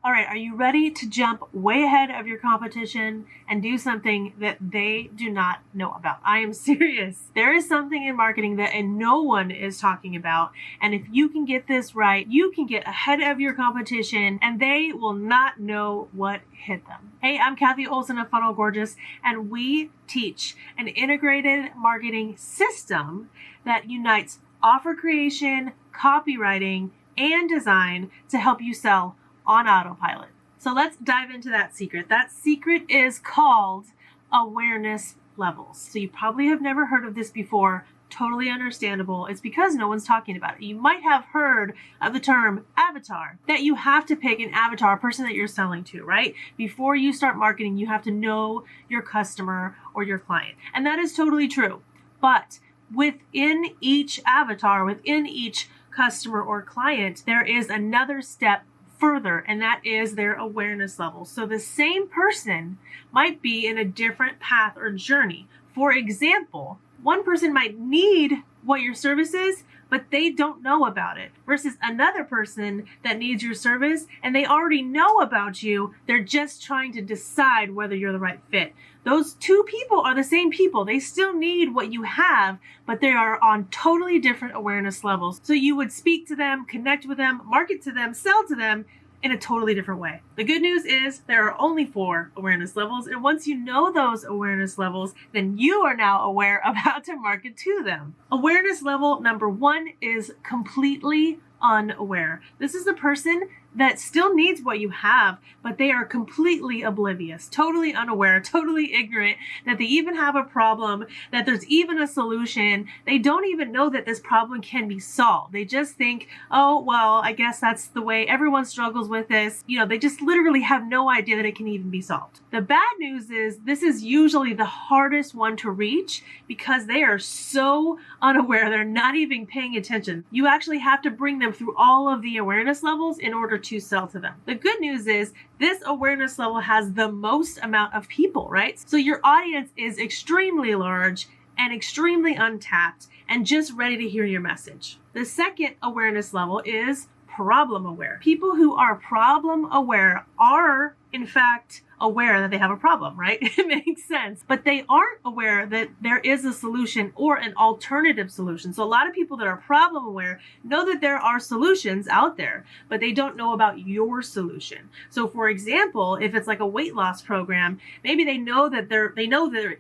All right, are you ready to jump way ahead of your competition and do something that they do not know about? I am serious. There is something in marketing that no one is talking about. And if you can get this right, you can get ahead of your competition and they will not know what hit them. Hey, I'm Kathy Olson of Funnel Gorgeous, and we teach an integrated marketing system that unites offer creation, copywriting, and design to help you sell on autopilot. So let's dive into that secret. That secret is called awareness levels. So you probably have never heard of this before. Totally understandable. It's because no one's talking about it. You might have heard of the term avatar, that you have to pick an avatar, a person that you're selling to, right? Before you start marketing, you have to know your customer or your client. And that is totally true. But within each avatar, within each customer or client, there is another step further, and that is their awareness level. So the same person might be in a different path or journey. For example, one person might need what your service is, but they don't know about it, versus another person that needs your service and they already know about you. They're just trying to decide whether you're the right fit. Those two people are the same people. They still need what you have, but they are on totally different awareness levels. So you would speak to them, connect with them, market to them, sell to them in a totally different way. The good news is there are only 4 awareness levels. And once you know those awareness levels, then you are now aware of how to market to them. Awareness level number 1 is completely unaware. This is the person that still needs what you have, but they are completely oblivious, totally unaware, totally ignorant that they even have a problem, that there's even a solution. They don't even know that this problem can be solved. They just think, oh, well, I guess that's the way everyone struggles with this. They just literally have no idea that it can even be solved. The bad news is this is usually the hardest one to reach because they are so unaware. They're not even paying attention. You actually have to bring them through all of the awareness levels in order to sell to them. The good news is this awareness level has the most amount of people, right? So your audience is extremely large and extremely untapped and just ready to hear your message. The second awareness level is problem aware. People who are problem aware are, in fact, aware that they have a problem, right? It makes sense. But they aren't aware that there is a solution or an alternative solution. So a lot of people that are problem aware know that there are solutions out there, but they don't know about your solution. So for example, if it's like a weight loss program, maybe they know that there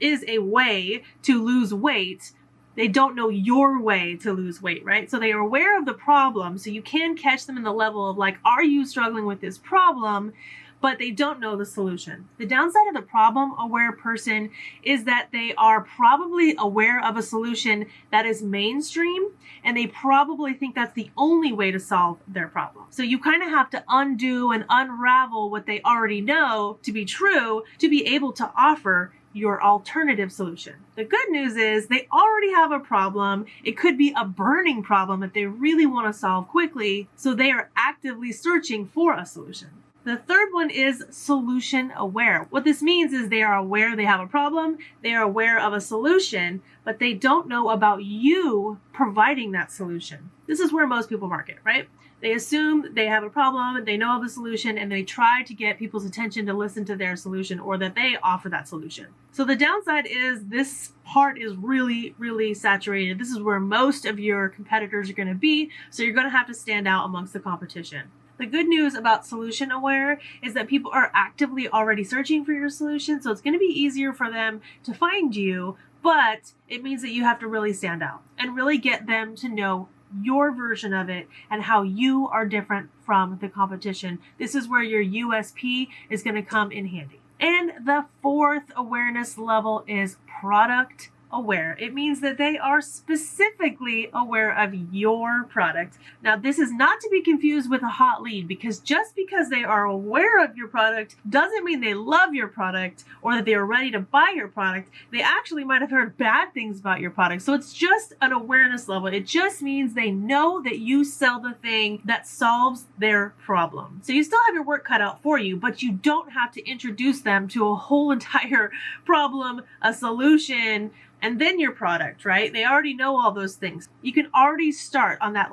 is a way to lose weight. They don't know your way to lose weight, right? So they are aware of the problem. So you can catch them in the level of like, are you struggling with this problem? But they don't know the solution. The downside of the problem-aware person is that they are probably aware of a solution that is mainstream, and they probably think that's the only way to solve their problem. So you kind of have to undo and unravel what they already know to be true to be able to offer your alternative solution. The good news is they already have a problem. It could be a burning problem that they really want to solve quickly, so they are actively searching for a solution. The third one is solution aware. What this means is they are aware they have a problem, they are aware of a solution, but they don't know about you providing that solution. This is where most people market, right? They assume they have a problem, they know of a solution, and they try to get people's attention to listen to their solution or that they offer that solution. So the downside is this part is really, really saturated. This is where most of your competitors are going to be, so you're going to have to stand out amongst the competition. The good news about solution aware is that people are actively already searching for your solution, so it's going to be easier for them to find you, but it means that you have to really stand out and really get them to know your version of it and how you are different from the competition. This is where your USP is going to come in handy. And the fourth awareness level is product aware. It means that they are specifically aware of your product. Now, this is not to be confused with a hot lead, because just because they are aware of your product doesn't mean they love your product or that they are ready to buy your product. They actually might have heard bad things about your product. So it's just an awareness level. It just means they know that you sell the thing that solves their problem. So you still have your work cut out for you, but you don't have to introduce them to a whole entire problem, a solution, and then your product, right? They already know all those things. You can already start on that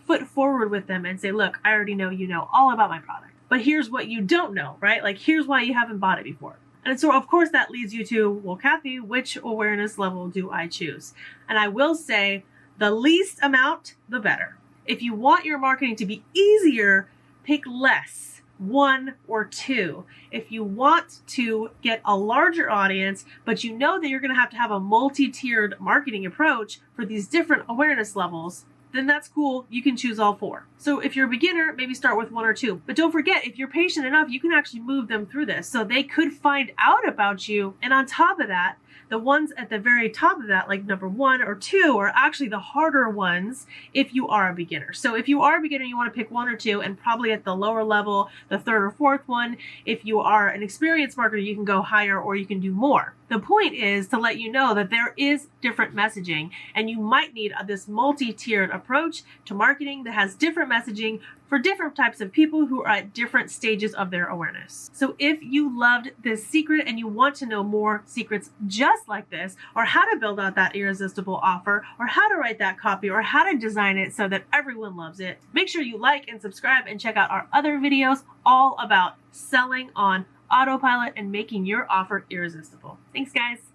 foot forward with them and say, look, I already know you know all about my product. but here's what you don't know, right? Like, here's why you haven't bought it before. And so, of course, that leads you to, well, Kathy, which awareness level do I choose? And I will say the least amount, the better. If you want your marketing to be easier, pick less, 1 or 2. If you want to get a larger audience, but you know that you're going to have a multi-tiered marketing approach for these different awareness levels, then that's cool. You can choose all 4. So if you're a beginner, maybe start with 1 or 2. But don't forget, if you're patient enough, you can actually move them through this. So they could find out about you. And on top of that, the ones at the very top of that, like number 1 or 2, are actually the harder ones if you are a beginner. So if you are a beginner, you want to pick 1 or 2, and probably at the lower level, the 3rd or 4th one. If you are an experienced marketer, you can go higher or you can do more. The point is to let you know that there is different messaging, and you might need this multi-tiered approach to marketing that has different messaging for different types of people who are at different stages of their awareness. So if you loved this secret and you want to know more secrets just like this, or how to build out that irresistible offer, or how to write that copy, or how to design it so that everyone loves it, make sure you like and subscribe and check out our other videos all about selling on autopilot and making your offer irresistible. Thanks, guys.